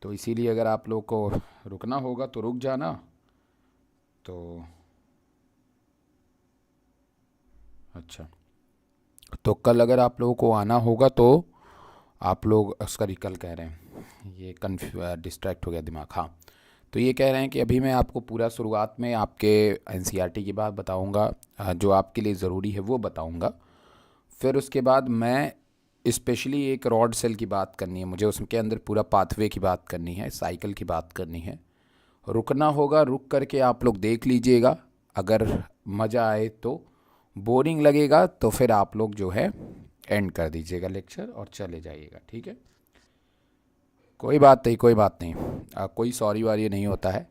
तो इसीलिए अगर आप लोग को रुकना होगा तो रुक जाना। तो अच्छा, तो कल अगर आप लोगों को आना होगा तो आप लोग सॉरी कल कह रहे हैं, ये डिस्ट्रैक्ट हो गया दिमाग। हाँ, तो ये कह रहे हैं कि अभी मैं आपको पूरा शुरुआत में आपके एनसीईआरटी की बात बताऊंगा, जो आपके लिए ज़रूरी है वो बताऊंगा। फिर उसके बाद मैं स्पेशली एक रॉड सेल की बात करनी है मुझे, उसके अंदर पूरा पाथवे की बात करनी है, साइकिल की बात करनी है। रुकना होगा, रुक करके आप लोग देख लीजिएगा। अगर मज़ा आए तो, बोरिंग लगेगा तो फिर आप लोग जो है एंड कर दीजिएगा लेक्चर और चले जाइएगा, ठीक है। कोई बात नहीं, कोई बात नहीं, कोई सॉरी वारी नहीं होता है।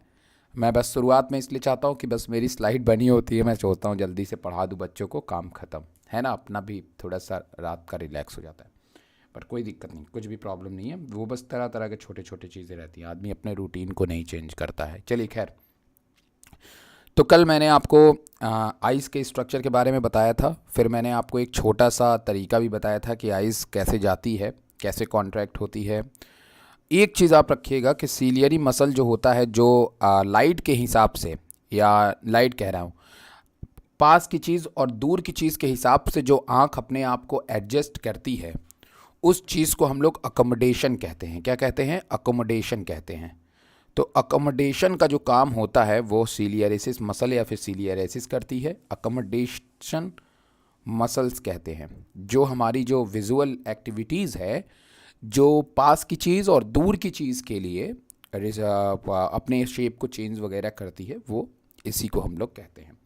मैं बस शुरुआत में इसलिए चाहता हूँ कि बस मेरी स्लाइड बनी होती है, मैं सोचता हूँ जल्दी से पढ़ा दूँ बच्चों को, काम ख़त्म है ना, अपना भी थोड़ा सा रात का रिलैक्स हो जाता है। पर कोई दिक्कत नहीं, कुछ भी प्रॉब्लम नहीं है, वो बस तरह तरह के छोटे छोटे चीज़ें रहती हैं, आदमी अपने रूटीन को नहीं चेंज करता है। चलिए खैर, तो कल मैंने आपको आइस के स्ट्रक्चर के बारे में बताया था, फिर मैंने आपको एक छोटा सा तरीका भी बताया था कि आइस कैसे जाती है, कैसे कॉन्ट्रैक्ट होती है। एक चीज़ आप रखिएगा कि सीलियरी मसल जो होता है, जो लाइट के हिसाब से, या लाइट कह रहा हूँ, पास की चीज़ और दूर की चीज़ के हिसाब से जो आँख अपने आप को एडजस्ट करती है, उस चीज़ को हम लोग अकोमोडेशन कहते हैं। क्या कहते हैं? अकोमोडेशन कहते हैं। तो अकोमोडेशन का जो काम होता है वो सीलियरेसिस मसल या फिर सीलियरेसिस करती है। अकोमोडेशन मसल्स कहते हैं, जो हमारी जो विजुअल एक्टिविटीज़ है, जो पास की चीज़ और दूर की चीज़ के लिए अपने शेप को चेंज वगैरह करती है, वो इसी को हम लोग कहते हैं।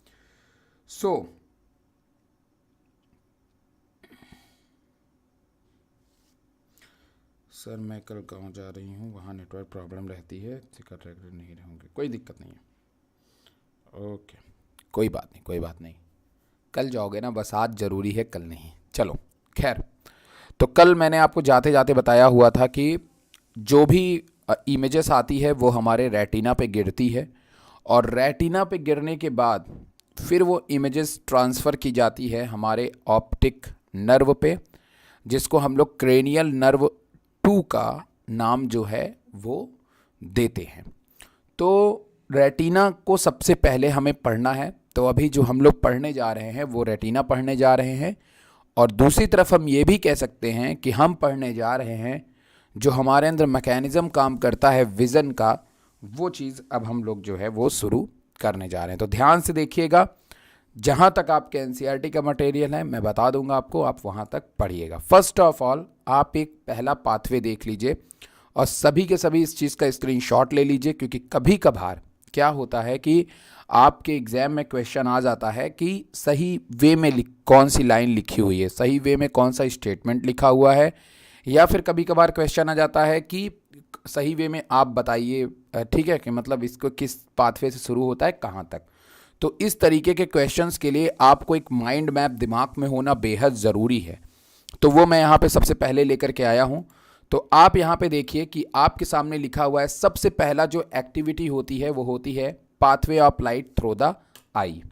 सर मैं कल गाँव जा रही हूँ, वहाँ नेटवर्क प्रॉब्लम रहती है, टिकट रेगुलर नहीं रहूँगी। कोई दिक्कत नहीं है, ओके, कोई बात नहीं, कोई बात नहीं, कल जाओगे ना, बस आज ज़रूरी है, कल नहीं। चलो खैर, तो कल मैंने आपको जाते जाते बताया हुआ था कि जो भी इमेजेस आती है वो हमारे रेटिना पे गिरती है, और रेटिना पे गिरने के बाद फिर वो इमेजेस ट्रांसफ़र की जाती है हमारे ऑप्टिक नर्व पे, जिसको हम लोग क्रेनियल नर्व 2 का नाम जो है वो देते हैं। तो रेटिना को सबसे पहले हमें पढ़ना है, तो अभी जो हम लोग पढ़ने जा रहे हैं वो रेटिना पढ़ने जा रहे हैं। और दूसरी तरफ हम ये भी कह सकते हैं कि हम पढ़ने जा रहे हैं जो हमारे अंदर मैकेनिज़्म काम करता है विज़न का, वो चीज़ अब हम लोग जो है वो शुरू करने जा रहे हैं। तो ध्यान से देखिएगा, जहाँ तक आपके एनसीईआरटी का मटेरियल है मैं बता दूंगा आपको, आप वहाँ तक पढ़िएगा। फर्स्ट ऑफ ऑल आप एक पहला पाथवे देख लीजिए और सभी के सभी इस चीज़ का स्क्रीनशॉट ले लीजिए, क्योंकि कभी कभार क्या होता है कि आपके एग्ज़ाम में क्वेश्चन आ जाता है कि सही वे में कौन सी लाइन लिखी हुई है, सही वे में कौन सा स्टेटमेंट लिखा हुआ है, या फिर कभी कभार क्वेश्चन आ जाता है कि सही वे में आप बताइए, ठीक है, कि मतलब इसको किस पाथवे से शुरू होता है कहाँ तक। तो इस तरीके के क्वेश्चंस के लिए आपको एक माइंड मैप दिमाग में होना बेहद ज़रूरी है। तो वो मैं यहाँ पे सबसे पहले लेकर के आया हूँ। तो आप यहाँ पे देखिए कि आपके सामने लिखा हुआ है, सबसे पहला जो एक्टिविटी होती है वो होती है pathway of light through the eye.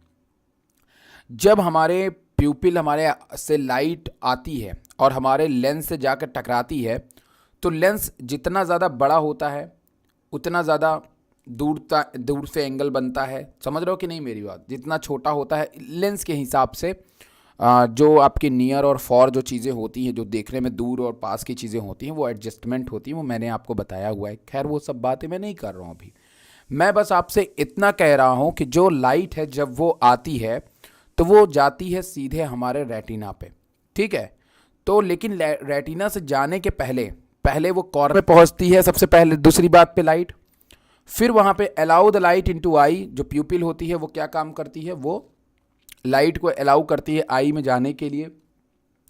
जब हमारे प्यूपिल हमारे से लाइट आती है और हमारे लेंस से जाकर टकराती है, तो लेंस जितना ज़्यादा बड़ा होता है उतना ज़्यादा दूर से एंगल बनता है। समझ रहे हो कि नहीं मेरी बात? जितना छोटा होता है लेंस के हिसाब से, जो आपके नियर और फॉर जो चीज़ें होती हैं, जो देखने में दूर और पास की चीज़ें होती हैं, वो एडजस्टमेंट होती हैं, वो मैंने आपको बताया हुआ है। खैर वो सब बातें मैं नहीं कर रहा हूँ अभी, मैं बस आपसे इतना कह रहा हूँ कि जो लाइट है जब वो आती है तो वो जाती है सीधे हमारे रेटिना पे, ठीक है। तो लेकिन रेटिना से जाने के पहले पहले वो कॉर्नर में पहुँचती है सबसे पहले, दूसरी बात पे लाइट, फिर वहाँ पे allow the light into I, जो प्यूपिल होती है वो क्या काम करती है, वो लाइट को अलाउ करती है आई में जाने के लिए,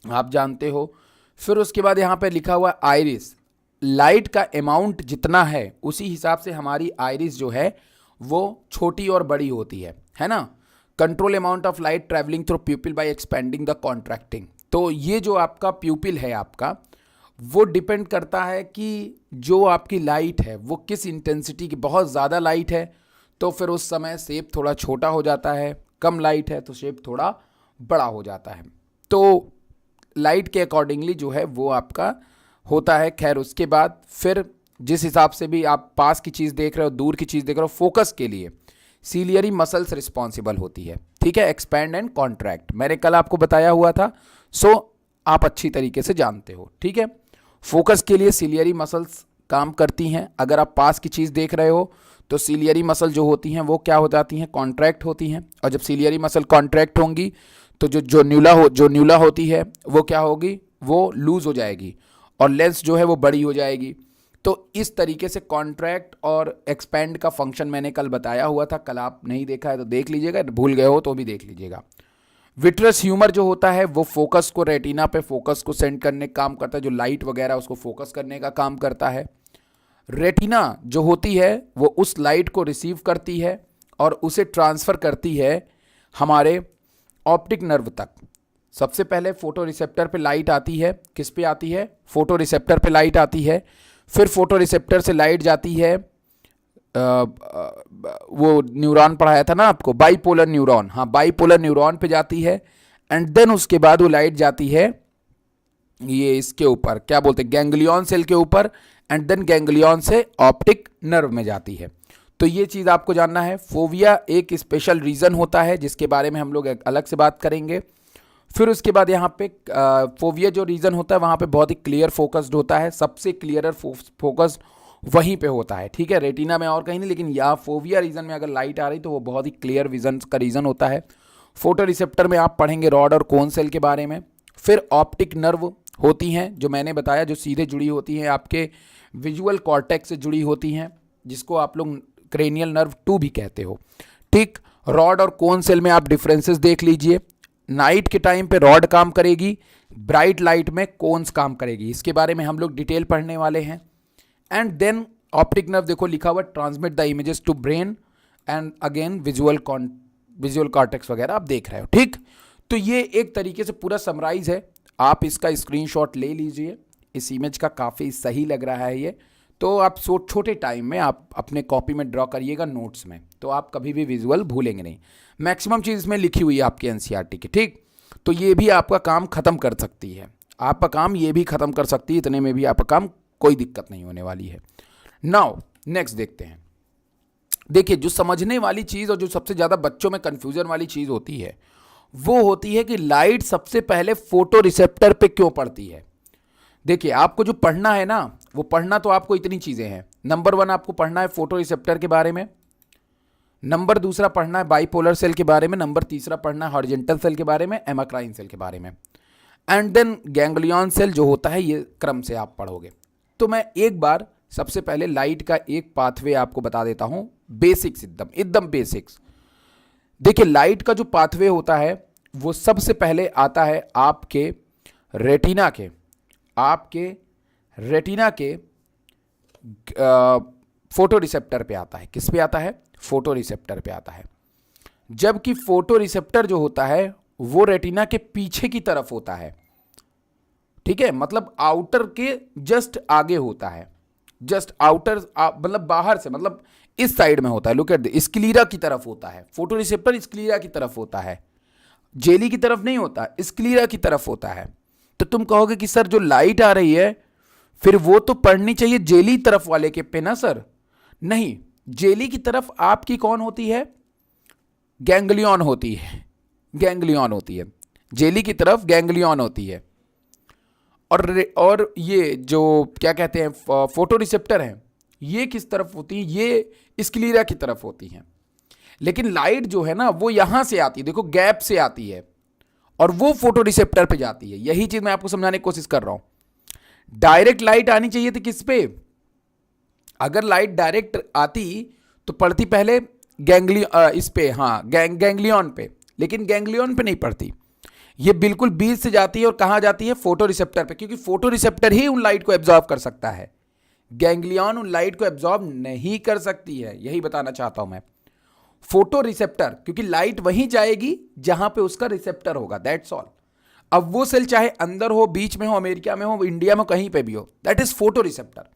आप जानते हो। फिर उसके बाद यहाँ पे लिखा हुआ आइरिस, लाइट का अमाउंट जितना है उसी हिसाब से हमारी आइरिस जो है वो छोटी और बड़ी होती है ना। Control amount of light travelling through pupil by expanding the contracting. तो ये जो आपका प्यूपिल है आपका, वो डिपेंड करता है कि जो आपकी लाइट है वो किस इंटेंसिटी की, बहुत ज़्यादा लाइट है तो फिर उस समय शेप थोड़ा छोटा हो जाता है, कम लाइट है तो शेप थोड़ा बड़ा हो जाता है। तो लाइट के अकॉर्डिंगली जो है वो आपका होता है। खैर उसके बाद फिर जिस हिसाब से भी आप पास की चीज़ देख रहे हो, दूर की चीज़ देख रहे हो, फोकस के लिए सीलियरी मसल्स रिस्पॉन्सिबल होती है, ठीक है, एक्सपैंड एंड कॉन्ट्रैक्ट, मैंने कल आपको बताया हुआ था, सो आप अच्छी तरीके से जानते हो, ठीक है। फोकस के लिए सीलियरी मसल्स काम करती हैं। अगर आप पास की चीज़ देख रहे हो तो सीलियरी मसल जो होती हैं वो क्या हो जाती हैं, कॉन्ट्रैक्ट होती हैं, और जब सीलियरी मसल कॉन्ट्रैक्ट होंगी तो जो न्यूला होती है वो क्या होगी, वो लूज हो जाएगी, और लेंस जो है वो बड़ी हो जाएगी। तो इस तरीके से कॉन्ट्रैक्ट और एक्सपैंड का फंक्शन मैंने कल बताया हुआ था, कल आप नहीं देखा है तो देख लीजिएगा, भूल गए हो तो भी देख लीजिएगा। विट्रस ह्यूमर जो होता है वो फोकस को, रेटिना पे फोकस को सेंड करने का काम करता है, जो लाइट वगैरह उसको फोकस करने का काम करता है। रेटिना जो होती है वो उस लाइट को रिसीव करती है और उसे ट्रांसफ़र करती है हमारे ऑप्टिक नर्व तक। सबसे पहले फोटो रिसेप्टर पे लाइट आती है, किस पे आती है, फोटो रिसेप्टर पे लाइट आती है, फिर फोटो रिसेप्टर से लाइट जाती है, वो न्यूरॉन पढ़ाया था ना आपको, बाईपोलर न्यूरॉन, हाँ बाईपोलर न्यूरॉन पे जाती है, एंड देन उसके बाद वो लाइट जाती है ये इसके ऊपर, क्या बोलते हैं, गैंग्लियन सेल के ऊपर, एंड देन गैंग्लियन से ऑप्टिक नर्व में जाती है। तो ये चीज़ आपको जानना है। फोविया एक स्पेशल रीजन होता है जिसके बारे में हम लोग अलग से बात करेंगे। फिर उसके बाद यहाँ पे फोविया जो रीजन होता है वहाँ पे बहुत ही क्लियर फोकस्ड होता है, सबसे क्लियरर फोकस्ड वहीं पे होता है, ठीक है, रेटिना में और कहीं नहीं, लेकिन यहाँ फोविया रीजन में अगर लाइट आ रही तो वो बहुत ही क्लियर विजन का रीजन होता है। फोटो रिसेप्टर में आप पढ़ेंगे रॉड और कोन सेल के बारे में। फिर ऑप्टिक नर्व होती हैं जो मैंने बताया, जो सीधे जुड़ी होती हैं आपके विजुअल कॉर्टेक्स से जुड़ी होती हैं, जिसको आप लोग क्रेनियल नर्व 2 भी कहते हो, ठीक। रॉड और कोन सेल में आप डिफरेंसेस देख लीजिए। नाइट के टाइम पे रॉड काम करेगी, ब्राइट लाइट में कोन्स काम करेगी, इसके बारे में हम लोग डिटेल पढ़ने वाले हैं। एंड देन ऑप्टिक नर्व देखो लिखा हुआ, transmit the images to brain and again visual cortex वगैरह आप देख रहे हो, ठीक। तो ये एक तरीके से पूरा समराइज है, आप इसका स्क्रीनशॉट ले लीजिए, इस इमेज का काफ़ी सही लग रहा है ये, तो आप छोटे टाइम में आप अपने कॉपी में ड्रॉ करिएगा नोट्स में, तो आप कभी भी विजुअल भूलेंगे नहीं। मैक्सिमम चीज़ इसमें लिखी हुई है आपके एनसीईआरटी की, ठीक। तो ये भी आपका काम ख़त्म कर सकती है, आपका काम ये भी ख़त्म कर सकती है, इतने में भी आपका काम कोई दिक्कत नहीं होने वाली है। नाउ नेक्स्ट देखते हैं। देखिए जो समझने वाली चीज़ और जो सबसे ज़्यादा बच्चों में कन्फ्यूजन वाली चीज़ होती है वो होती है कि लाइट सबसे पहले फोटो रिसेप्टर पे क्यों पड़ती है। देखिए आपको जो पढ़ना है ना, वो पढ़ना तो आपको इतनी चीज़ें हैं। नंबर 1 आपको पढ़ना है फोटो रिसेप्टर के बारे में, नंबर 2 पढ़ना है बाईपोलर सेल के बारे में, नंबर 3 पढ़ना है हॉरिजॉन्टल सेल के बारे में, एमाक्राइन सेल के बारे में, एंड देन गैंग्लियन सेल जो होता है, ये क्रम से आप पढ़ोगे। तो मैं एक बार सबसे पहले लाइट का एक पाथवे आपको बता देता हूँ, बेसिक्स, एकदम बेसिक्स। देखिए लाइट का जो पाथवे होता है वो सबसे पहले आता है आपके रेटिना के फोटो रिसेप्टर पे आता है। किस पे आता है, फोटो रिसेप्टर पे आता है। जबकि फोटो रिसेप्टर जो होता है वो रेटिना के पीछे की तरफ होता है, ठीक है, मतलब आउटर के जस्ट आगे होता है, जस्ट आउटर मतलब बाहर से, मतलब इस साइड में होता है, लुक एट द स्क्लीरा की तरफ होता है फोटो रिसेप्टर, स्क्लीरा की तरफ होता है, जेली की तरफ नहीं होता, स्क्लीरा की तरफ होता है। तो तुम कहोगे कि सर जो लाइट आ रही है फिर वो तो पड़नी चाहिए जेली तरफ वाले के पे ना सर। नहीं, जेली की तरफ आपकी कौन होती है, गैंग्लियन होती है, गैंग्लियन होती है, जेली की तरफ गैंग्लियन होती है। और ये जो क्या कहते हैं फोटो रिसेप्टर हैं, ये किस तरफ होती है, ये स्क्लीरा की तरफ होती हैं। लेकिन लाइट जो है ना वो यहां से आती है, देखो गैप से आती है, और वो फोटो रिसेप्टर पे जाती है। यही चीज मैं आपको समझाने की कोशिश कर रहा हूं। डायरेक्ट लाइट आनी चाहिए थी किस पे, अगर लाइट डायरेक्ट आती तो पड़ती पहले इस पे, हाँ गैंग्लियन पे, लेकिन गैंग्लियन पे नहीं पड़ती, ये बिल्कुल बीच से जाती है और कहां जाती है, फोटो रिसेप्टर पे, क्योंकि फोटो रिसेप्टर ही उन लाइट को एब्जॉर्ब कर सकता है, गैंग्लियन उन लाइट को एब्जॉर्ब नहीं कर सकती है। यही बताना चाहता हूं मैं, फोटो रिसेप्टर, क्योंकि लाइट वहीं जाएगी जहां पे उसका रिसेप्टर होगा, दैट्स ऑल। अब वो सेल चाहे अंदर हो, बीच में हो, अमेरिका में हो, इंडिया में, कहीं पे भी हो, that is photo receptor.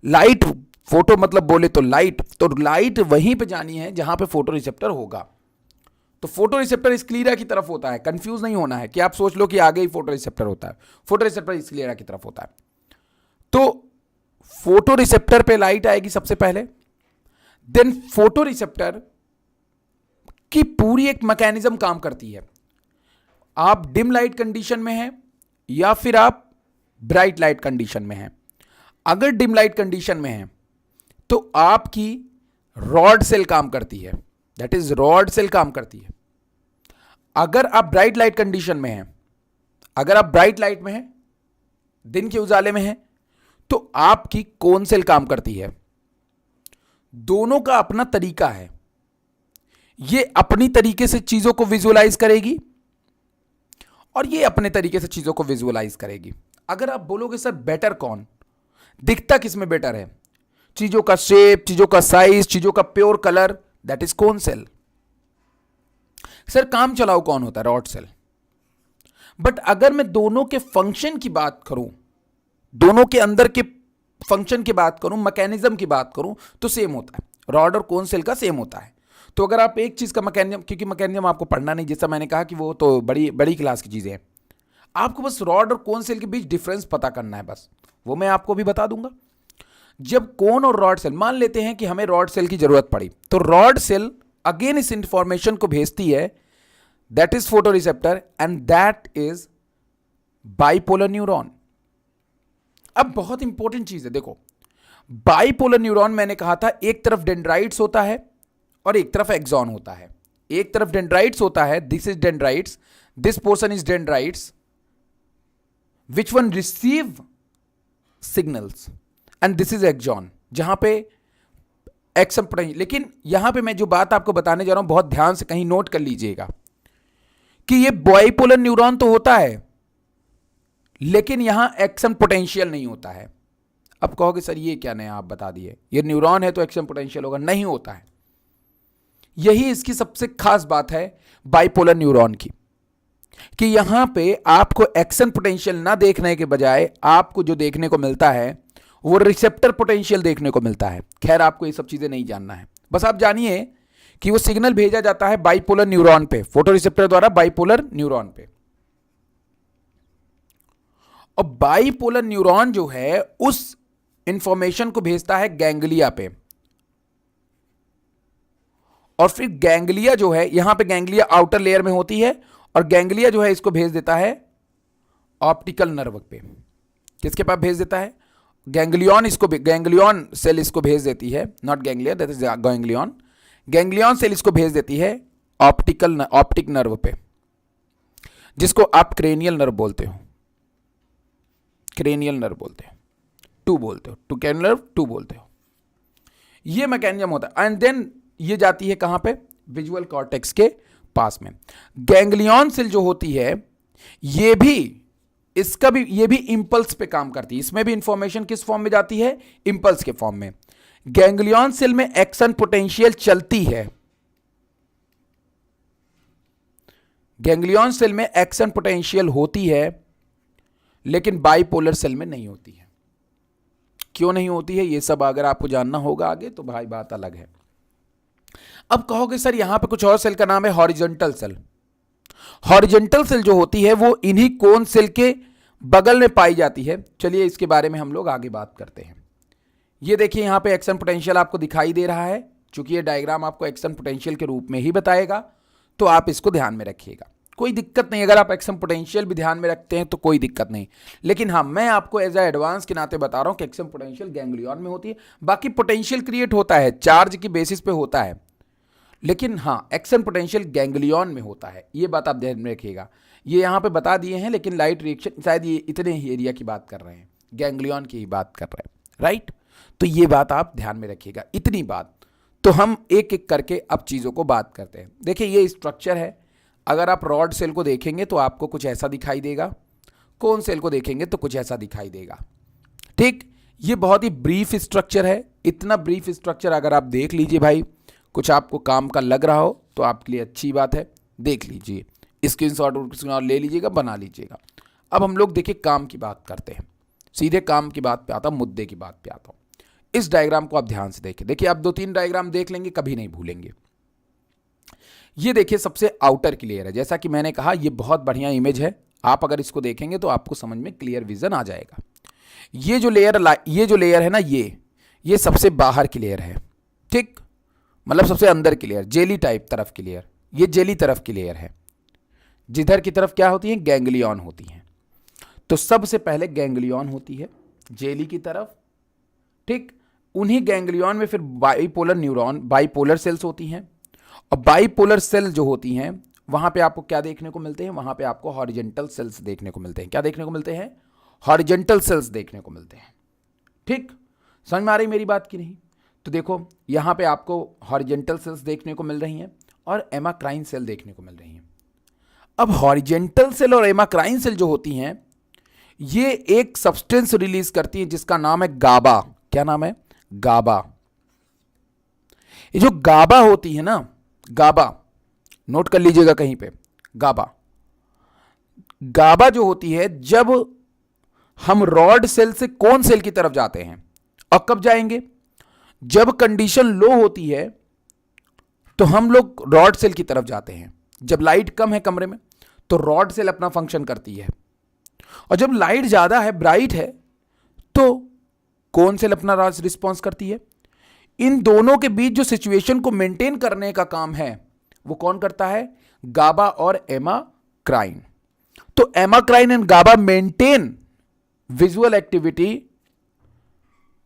Light, photo मतलब बोले तो लाइट वहीं पे जानी है जहां पे फोटो रिसेप्टर होगा। तो फोटो रिसेप्टर स्क्लीरा की तरफ होता है, कंफ्यूज नहीं होना है कि आप सोच लो कि आगे ही फोटो रिसेप्टर होता है, फोटो रिसेप्टर स्क्लीरा की तरफ होता है। तो फोटो रिसेप्टर पे लाइट आएगी सबसे पहले, देन फोटो रिसेप्टर की पूरी एक मैकेनिज्म काम करती है। आप डिम लाइट कंडीशन में हैं या फिर आप ब्राइट लाइट कंडीशन में हैं। अगर डिम लाइट कंडीशन में हैं तो आपकी रॉड सेल काम करती है, दैट इज रॉड सेल काम करती है। अगर आप ब्राइट लाइट कंडीशन में हैं, अगर आप ब्राइट लाइट में हैं, दिन के उजाले में हैं, तो आपकी कोन सेल काम करती है। दोनों का अपना तरीका है, ये अपनी तरीके से चीजों को विजुअलाइज करेगी और ये अपने तरीके से चीजों को विजुअलाइज करेगी। अगर आप बोलोगे सर बेटर कौन, दिखता किसमें बेटर है, चीजों का शेप, चीजों का साइज, चीजों का pure colour, that is cone cell. Sir काम चलाओ कौन होता है, रॉड सेल। बट अगर मैं दोनों के फंक्शन की बात करूं, दोनों के अंदर के फंक्शन की बात करूं, मैकेनिज्म की बात करूं, तो सेम होता है, रॉड और कोन सेल का सेम होता है। तो अगर आप एक चीज का मैकेनिज्म, क्योंकि मैकेनिज्म आपको पढ़ना नहीं, जैसा मैंने कहा कि वो तो बड़ी बड़ी क्लास की चीजें हैं, आपको बस रॉड और कोन सेल के बीच डिफरेंस पता करना है, बस वो मैं आपको भी बता दूंगा। जब कोन और रॉड सेल, मान लेते हैं कि हमें रॉड सेल की जरूरत पड़ी, तो रॉड सेल अगेन इस इंफॉर्मेशन को भेजती है, that is photo receptor and that is bipolar neuron. अब बहुत इंपॉर्टेंट चीज है, देखो बाइपोलर न्यूरॉन मैंने कहा था एक तरफ डेंड्राइट्स होता है और एक तरफ एक्सॉन होता है। एक तरफ डेंड्राइट्स होता है, this is dendrites, this portion is dendrites, which one receive signals, and this is axon, जहां पे एक्शन पोटेंशियल। लेकिन यहां पे मैं जो बात आपको बताने जा रहा हूं, बहुत ध्यान से कहीं नोट कर लीजिएगा कि ये बाइपोलर न्यूरॉन तो होता है लेकिन यहां एक्शन पोटेंशियल नहीं होता है। अब कहोगे सर ये क्या नया आप बता दिए, ये न्यूरॉन है तो एक्शन पोटेंशियल होगा, नहीं होता है। यही इसकी सबसे खास बात है बाइपोलर न्यूरॉन की, कि यहां पे आपको एक्शन पोटेंशियल ना देखने के बजाय आपको जो देखने को मिलता है वो रिसेप्टर पोटेंशियल देखने को मिलता है। खैर आपको ये सब चीजें नहीं जानना है, बस आप जानिए कि वो सिग्नल भेजा जाता है बाइपोलर न्यूरॉन पे, फोटो रिसेप्टर द्वारा बाइपोलर न्यूरॉन पे। और बाइपोलर न्यूरॉन जो है उस इंफॉर्मेशन को भेजता है गैंग्लिया पे, और फिर गैंग्लिया जो है, यहां पे गैंग्लिया आउटर लेयर में होती है, और गैंग्लिया जो है इसको भेज देता है ऑप्टिकल नर्व पे। किसके पास भेज देता है, गैंग्लियन, इसको गैंग्लियन सेल इसको भेज देती है, not ganglia, that is ganglion. Ganglion cell इसको भेज देती है ऑप्टिक नर्व पे, जिसको आप क्रेनियल नर्व बोलते हो, क्रेनियल नर्व बोलते हो, टू बोलते हो, टू कैनियल नर्व टू बोलते हो। ये मैकेनिज्म होता है, एंड देन ये जाती है कहां पे, विजुअल कॉर्टेक्स के पास में। गैंग्लियन सेल जो होती है ये भी, इसका भी, ये भी इंपल्स पे काम करती है। इसमें भी इंफॉर्मेशन किस फॉर्म में जाती है, इंपल्स के फॉर्म में। गैंग्लियन सेल में एक्शन पोटेंशियल चलती है, गैंग्लियन सेल में एक्शन पोटेंशियल होती है, लेकिन बाइपोलर सेल में नहीं होती है। क्यों नहीं होती है ये सब अगर आपको जानना होगा आगे तो भाई बात अलग है। अब कहोगे सर यहां पे कुछ और सेल का नाम है हॉरिजॉन्टल सेल। हॉरिजॉन्टल सेल जो होती है वो इन्हीं कोन सेल के बगल में पाई जाती है। चलिए इसके बारे में हम लोग आगे बात करते हैं। ये देखिए यहां पे एक्शन पोटेंशियल आपको दिखाई दे रहा है, चूंकि ये डायग्राम आपको एक्शन पोटेंशियल के रूप में ही बताएगा तो आप इसको ध्यान में रखिएगा, कोई दिक्कत नहीं। अगर आप एक्शन पोटेंशियल भी ध्यान में रखते हैं तो कोई दिक्कत नहीं, लेकिन हाँ मैं आपको एज ए एडवांस के नाते बता रहा हूं कि एक्शन पोटेंशियल गैंग्लियन में होती है। बाकी पोटेंशियल क्रिएट होता है चार्ज की बेसिस पे होता है, लेकिन हाँ एक्शन पोटेंशियल गैंग्लियन में होता है, ये बात आप ध्यान में रखिएगा। ये यहाँ पे बता दिए हैं, लेकिन लाइट रिएक्शन शायद ये इतने ही एरिया की बात कर रहे हैं, गैंग्लियन की ही बात कर रहे हैं, राइट। तो ये बात आप ध्यान में रखिएगा, इतनी बात। तो हम एक एक करके अब चीज़ों को बात करते हैं। देखिए ये स्ट्रक्चर है, अगर आप रॉड सेल को देखेंगे तो आपको कुछ ऐसा दिखाई देगा, कोन सेल को देखेंगे तो कुछ ऐसा दिखाई देगा, ठीक। ये बहुत ही ब्रीफ स्ट्रक्चर है, इतना ब्रीफ स्ट्रक्चर अगर आप देख लीजिए भाई, कुछ आपको काम का लग रहा हो तो आपके लिए अच्छी बात है, देख लीजिए, स्क्रीनशॉट ले लीजिएगा, बना लीजिएगा। अब हम लोग देखिए काम की बात करते हैं, सीधे काम की बात पे आता हूं, मुद्दे की बात पे आता हूं। इस डायग्राम को आप ध्यान से देखिए, देखिए आप 2-3 डायग्राम देख लेंगे, कभी नहीं भूलेंगे। ये देखिए सबसे आउटर की लेयर है, जैसा कि मैंने कहा ये बहुत बढ़िया इमेज है, आप अगर इसको देखेंगे तो आपको समझ में क्लियर विजन आ जाएगा। ये जो लेयर है ना, ये सबसे बाहर की लेयर है, ठीक, मतलब सबसे अंदर की लेयर, जेली टाइप तरफ की लेयर, ये जेली तरफ की लेयर है, जिधर की तरफ क्या होती है, गैंग्लियन होती है। तो सबसे पहले गैंग्लियन होती है जेली की तरफ, ठीक। उन्हीं गैंग्लियन में फिर बाइपोलर न्यूरॉन, बाइपोलर सेल्स होती हैं, और बाइपोलर सेल जो होती हैं वहां पे आपको क्या देखने को मिलते हैं, वहां पे आपको हॉरिजेंटल सेल्स देखने को मिलते हैं। क्या देखने को मिलते हैं, हॉरिजेंटल सेल्स देखने को मिलते हैं, ठीक। समझ में आ रही मेरी बात की नहीं? तो देखो यहां पे आपको हॉरिजेंटल सेल्स देखने को मिल रही हैं और एमाक्राइन सेल देखने को मिल रही हैं। अब हॉरिजेंटल सेल और एमाक्राइन सेल जो होती हैं, ये एक सब्सटेंस रिलीज करती है जिसका नाम है गाबा। क्या नाम है, गाबा। ये जो गाबा होती है ना, गाबा नोट कर लीजिएगा कहीं पे, गाबा, गाबा जो होती है, जब हम रॉड सेल से कोन सेल की तरफ जाते हैं, और कब जाएंगे, जब कंडीशन लो होती है तो हम लोग रॉड सेल की तरफ जाते हैं। जब लाइट कम है कमरे में तो रॉड सेल अपना फंक्शन करती है, और जब लाइट ज्यादा है, ब्राइट है, तो कोन सेल अपना रिस्पॉन्स करती है। इन दोनों के बीच जो सिचुएशन को मेंटेन करने का काम है वो कौन करता है, गाबा और एमाक्राइन। तो amacrine and GABA maintain visual activity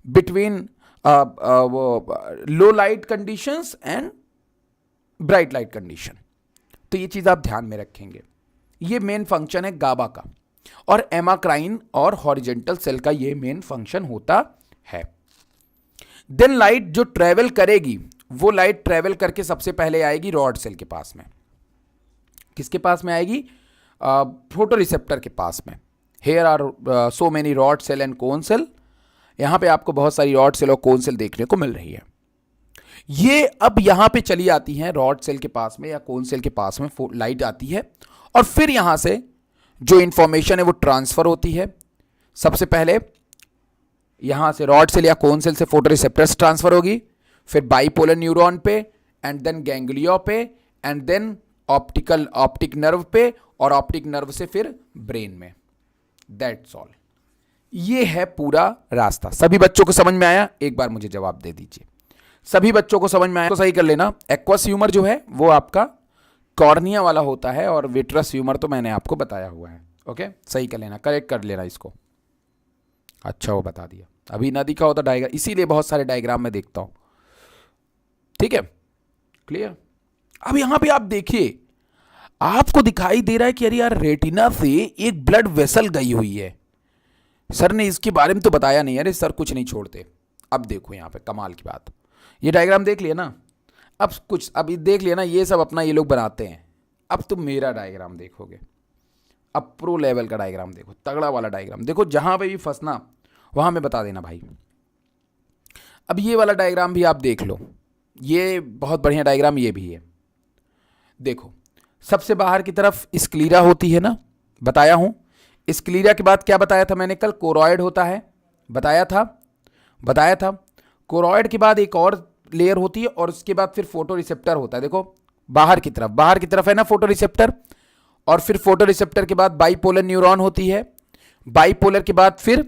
between low light conditions and bright light condition. तो ये चीज आप ध्यान में रखेंगे, ये मेन फंक्शन है गाबा का, और एमाक्राइन और हॉरिजेंटल सेल का ये मेन फंक्शन होता है। देन लाइट जो ट्रेवल करेगी, वो लाइट ट्रेवल करके सबसे पहले आएगी रॉड सेल के पास में। किसके पास में आएगी, फोटो रिसेप्टर के पास में। Here are so many rod cell and cone cell. यहां पे आपको बहुत सारी रॉड सेल और कोन सेल देखने को मिल रही है। ये अब यहां पे चली आती हैं रॉड सेल के पास में या कोन सेल के पास में, लाइट आती है, और फिर यहां से जो इंफॉर्मेशन है वो ट्रांसफर होती है। सबसे पहले यहां से रॉड सेल या कोन सेल से फोटो रिसेप्टर्स ट्रांसफर होगी, फिर बाइपोलर न्यूरॉन पे, एंड देन गैंग्लिया पे, एंड देन ऑप्टिक नर्व पे, और ऑप्टिक नर्व से फिर ब्रेन में। That's all. ये है पूरा रास्ता। सभी बच्चों को समझ में आया? एक बार मुझे जवाब दे दीजिए। सभी बच्चों को समझ में आया तो सही कर लेना। एक्वस ह्यूमर जो है वो आपका कॉर्निया वाला होता है, और विट्रस ह्यूमर तो मैंने आपको बताया हुआ है। ओके, सही कर लेना, करेक्ट कर लेना इसको। अच्छा, वो बता दिया, अभी ना दिखा होता डायग्राम, इसीलिए बहुत सारे डायग्राम में देखता हूं। ठीक है, क्लियर। अब यहां पे आप देखिए, आपको दिखाई दे रहा है कि अरे यार रेटिना से एक ब्लड वेसल गई हुई है। सर ने इसके बारे में तो बताया नहीं। अरे सर कुछ नहीं छोड़ते। अब देखो यहां पे कमाल की बात, ये डायग्राम देख लिया ना, अब देख लिया ना, ये सब अपना ये लोग बनाते हैं। अब तुम मेरा डायग्राम देखोगे, अब प्रो लेवल का डायग्राम देखो, तगड़ा वाला डायग्राम देखो, जहां पे भी फंसना वहां में बता देना भाई। अब ये वाला डायग्राम भी आप देख लो, ये बहुत बढ़िया डायग्राम ये भी है। देखो सबसे बाहर की तरफ स्क्लीरा होती है ना, बताया हूं। स्क्लीरा के बाद क्या बताया था मैंने कल, कोरॉइड होता है, बताया था। कोरॉइड के बाद एक और लेयर होती है, और उसके बाद फिर फोटो रिसेप्टर होता है। देखो बाहर की तरफ है ना फोटो रिसेप्टर, और फिर फोटो रिसेप्टर के बाद बाइपोलर न्यूरॉन होती है, बाइपोलर के बाद फिर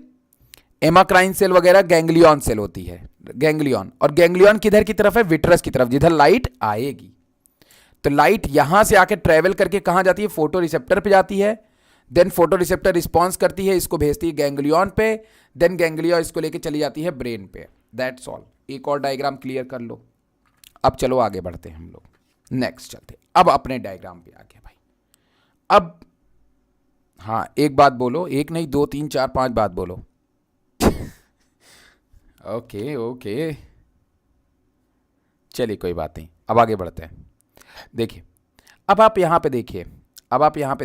एमाक्राइन सेल वगैरह, गैंग्लियन सेल होती है, गैंग्लियन। और गैंग्लियन किधर की तरफ है, विट्रस की तरफ, जिधर लाइट आएगी। तो लाइट यहां से आके ट्रेवल करके कहां जाती है, फोटो रिसेप्टर पे जाती है। देन फोटो रिसेप्टर रिस्पॉन्स करती है, इसको भेजती है गैंग्लियन पे, देन गैंग्लिया इसको लेके चली जाती है ब्रेन पे। That's all. एक और डायग्राम क्लियर कर लो। अब चलो आगे बढ़ते हैं हम लोग, नेक्स्ट चलते। अब अपने डायग्राम पे आ गया भाई। अब हाँ, एक बात बोलो, एक नहीं 2 3 4 5 बात बोलो। ओके, चलिए कोई बात नहीं, अब आगे बढ़ते हैं। देखिए अब आप यहां पे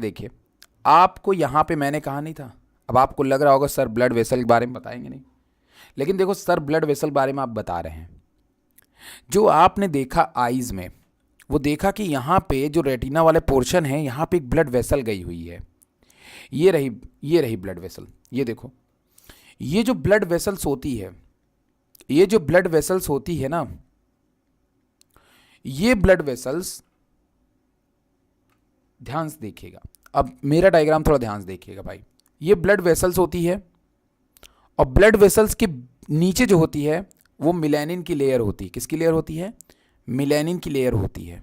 देखिए, आपको यहां पे मैंने कहा नहीं था। अब आपको लग रहा होगा सर ब्लड वेसल के बारे में बताएंगे नहीं, लेकिन देखो सर ब्लड वेसल बारे में आप बता रहे हैं। जो आपने देखा आईज में, वो देखा कि यहां पे जो रेटिना वाले पोर्शन है, यहां पे एक ब्लड वेसल गई हुई है। ये रही ब्लड वेसल। ये देखो, ये जो ब्लड वेसल्स होती है ना, ये ब्लड वेसल्स, ध्यान से देखिएगा। अब मेरा डायग्राम थोड़ा ध्यान से देखिएगा भाई। ये ब्लड वेसल्स होती है, और ब्लड वेसल्स के नीचे जो होती है वो मिलेनिन की लेयर होती है। किसकी लेयर होती है? मिलेनिन की लेयर होती है।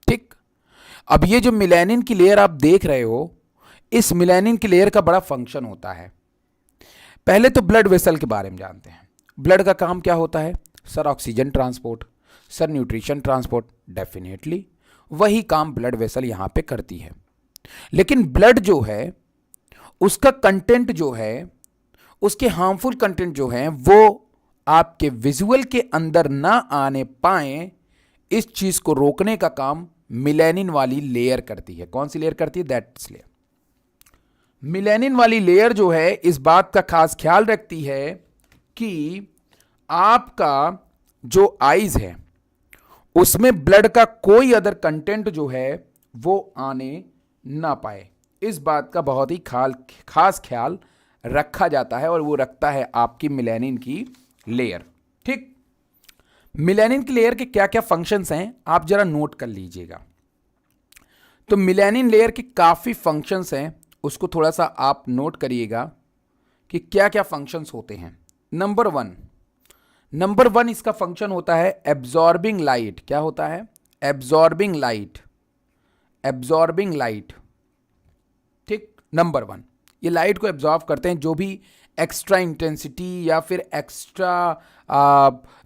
ठीक, अब ये जो मिलेनिन की लेयर आप देख रहे हो, इस मिलेनिन की लेयर का बड़ा फंक्शन होता है। पहले तो ब्लड वेसल के बारे में जानते हैं। ब्लड का काम क्या होता है? Sir oxygen transport, sir nutrition transport, definitely वही काम ब्लड वेसल यहां पे करती है। लेकिन ब्लड जो है उसका कंटेंट जो है, उसके हार्मफुल कंटेंट जो है वो आपके विजुअल के अंदर ना आने पाए, इस चीज को रोकने का काम मिलेनिन वाली लेयर करती है। कौन सी लेयर करती है? That's layer. मिलेनिन वाली लेयर जो है इस बात का खास ख्याल रखती है कि आपका जो आईज है उसमें ब्लड का कोई अदर कंटेंट जो है वो आने ना पाए। इस बात का बहुत ही खास ख्याल रखा जाता है और वो रखता है आपकी मिलेनिन की लेयर। ठीक, मिलेनिन की लेयर के क्या क्या फंक्शंस हैं आप जरा नोट कर लीजिएगा। तो मिलेनिन लेयर के काफी फंक्शंस हैं, उसको थोड़ा सा आप नोट करिएगा कि क्या क्या फंक्शंस होते हैं। नंबर वन इसका फंक्शन होता है एब्जॉर्बिंग लाइट। क्या होता है? Absorbing light. ठीक, नंबर वन, ये लाइट को एब्जॉर्ब करते हैं। जो भी एक्स्ट्रा इंटेंसिटी या फिर एक्स्ट्रा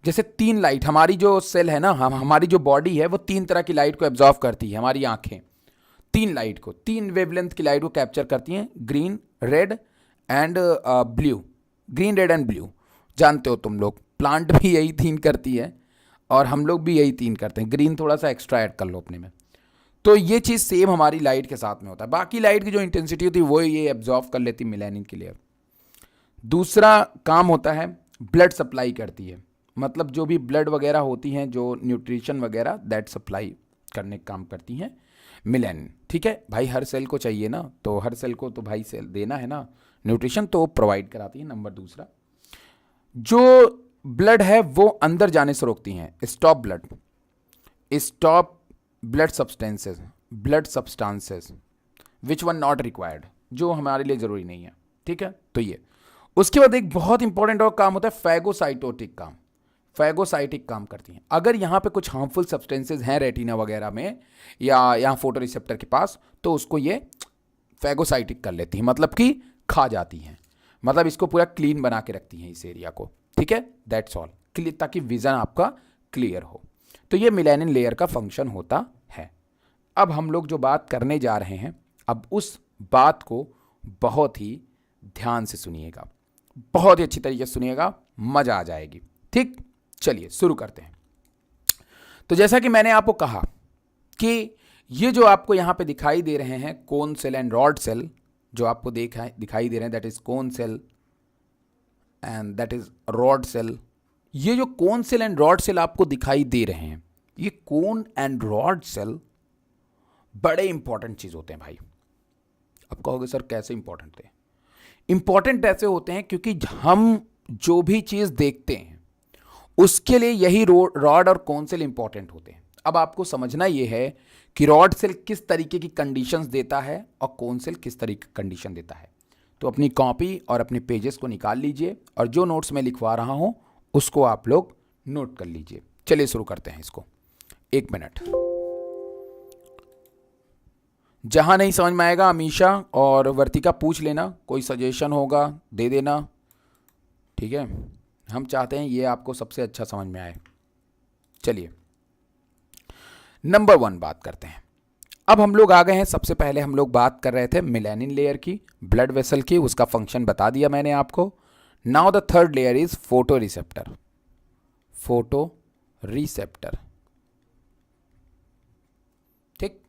जैसे 3 लाइट, हमारी जो सेल है ना, हमारी जो बॉडी है वो 3 तरह की लाइट को एब्जॉर्ब करती है। हमारी आंखें 3 वेवलेंथ की लाइट को कैप्चर करती हैं, green, red and blue. Green, red and blue जानते हो तुम लोग। प्लांट भी यही 3 करती है और हम लोग भी यही 3 करते हैं। ग्रीन थोड़ा सा एक्स्ट्रा ऐड कर लो अपने में। तो ये चीज़ सेम हमारी लाइट के साथ में होता है। बाकी लाइट की जो इंटेंसिटी होती है वो ये एब्जॉर्ब कर लेती मिलेनिन की लेयर। दूसरा काम होता है ब्लड सप्लाई करती है, मतलब जो भी ब्लड वगैरह होती हैं, जो न्यूट्रिशन वगैरह, दैट सप्लाई करने का काम करती हैं मिलेनिन। ठीक है भाई, हर सेल को चाहिए ना, तो हर सेल को तो भाई सेल देना है ना न्यूट्रिशन, तो प्रोवाइड कराती है। नंबर दूसरा, जो ब्लड है वो अंदर जाने से रोकती हैं, stop blood substances which one not required, जो हमारे लिए जरूरी नहीं है। ठीक है, तो ये। उसके बाद एक बहुत इंपॉर्टेंट और काम होता है फैगोसाइटोटिक काम करती हैं। अगर यहाँ पे कुछ हार्मफुल सब्सटेंसेस हैं रेटिना वगैरह में या यहाँ फोटो रिसेप्टर के पास, तो उसको ये फैगोसाइटिक कर लेती हैं, मतलब कि खा जाती हैं, मतलब इसको पूरा क्लीन बना के रखती हैं इस एरिया को। ठीक है, दैट्स ऑल, ताकि विजन आपका क्लियर हो। तो ये मिलेनिन लेयर का फंक्शन होता है। अब हम लोग जो बात करने जा रहे हैं, अब उस बात को बहुत ही ध्यान से सुनिएगा, बहुत ही अच्छी तरीके से सुनिएगा, मजा आ जाएगी। ठीक, चलिए शुरू करते हैं। तो जैसा कि मैंने आपको कहा कि ये जो आपको यहां पे दिखाई दे रहे हैं cone cell and rod cell, जो आपको दिखाई दे रहे हैं, that is cone cell and that is rod cell. ये जो cone cell and rod cell आपको दिखाई दे रहे हैं, ये कोन एंड रॉड सेल बड़े इंपॉर्टेंट चीज होते हैं भाई। आप कहोगे सर कैसे इंपॉर्टेंट थे? इंपॉर्टेंट ऐसे होते हैं क्योंकि हम जो भी चीज देखते हैं उसके लिए यही रॉड और कोन सेल इंपॉर्टेंट होते हैं। अब आपको समझना यह है कि रॉड सेल किस तरीके की कंडीशंस देता है और कोन सेल किस तरीके की कंडीशन देता है। तो अपनी कॉपी और अपने पेजेस को निकाल लीजिए और जो नोट्स मैं लिखवा रहा हूं उसको आप लोग नोट कर लीजिए। चलिए शुरू करते हैं इसको। 1 मिनट। जहां नहीं समझ में आएगा अमीशा और वर्तिका पूछ लेना, कोई सजेशन होगा दे देना। ठीक है, हम चाहते हैं ये आपको सबसे अच्छा समझ में आए। चलिए नंबर 1 बात करते हैं। अब हम लोग आ गए हैं, सबसे पहले हम लोग बात कर रहे थे मिलेनिन लेयर की, ब्लड वेसल की, उसका फंक्शन बता दिया मैंने आपको। Now the third layer is photo receptor. ठीक,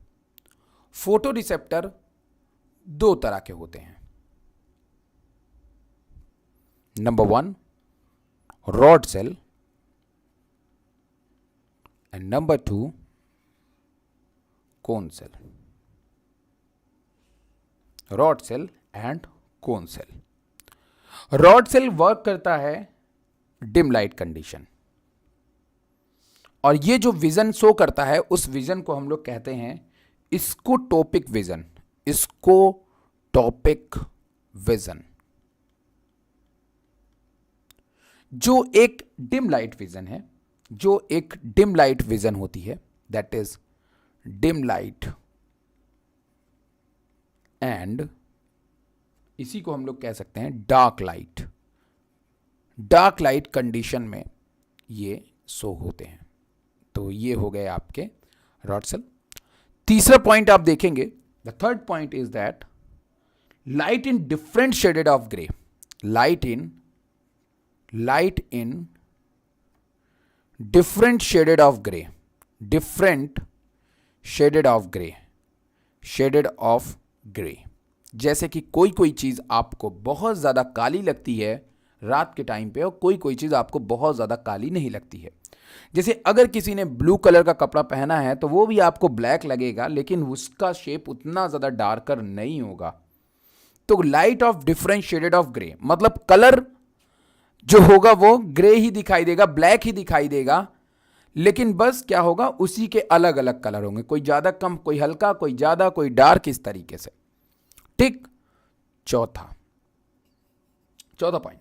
फोटो रिसेप्टर 2 तरह के होते हैं। Number 1 rod cell and number 2 cone cell. Rod cell and cone cell. Rod cell work करता है डिम लाइट कंडीशन, और ये जो विजन शो करता है उस विजन को हम लोग कहते हैं स्कोटोपिक विजन। Scotopic vision. जो एक डिम लाइट विजन है, जो एक डिम लाइट विजन होती है, that is dim light, and इसी को हम लोग कह सकते हैं dark light. Dark light condition में ये शो होते हैं। तो ये हो गए आपके रॉड सेल। तीसरा पॉइंट आप देखेंगे, the third point is that light in different shaded of grey, light in different shaded of gray, different shaded of gray, shaded of gray। जैसे कि कोई कोई चीज आपको बहुत ज्यादा काली लगती है रात के टाइम पे, और कोई कोई चीज आपको बहुत ज्यादा काली नहीं लगती है। जैसे अगर किसी ने ब्लू कलर का कपड़ा पहना है तो वो भी आपको ब्लैक लगेगा, लेकिन उसका शेप उतना ज्यादा डार्कर नहीं होगा। तो light of different shaded of grey मतलब कलर जो होगा वो ग्रे ही दिखाई देगा, ब्लैक ही दिखाई देगा, लेकिन बस क्या होगा, उसी के अलग अलग कलर होंगे, कोई ज्यादा कम, कोई हल्का, कोई ज्यादा, कोई डार्क, इस तरीके से। ठीक। चौथा point,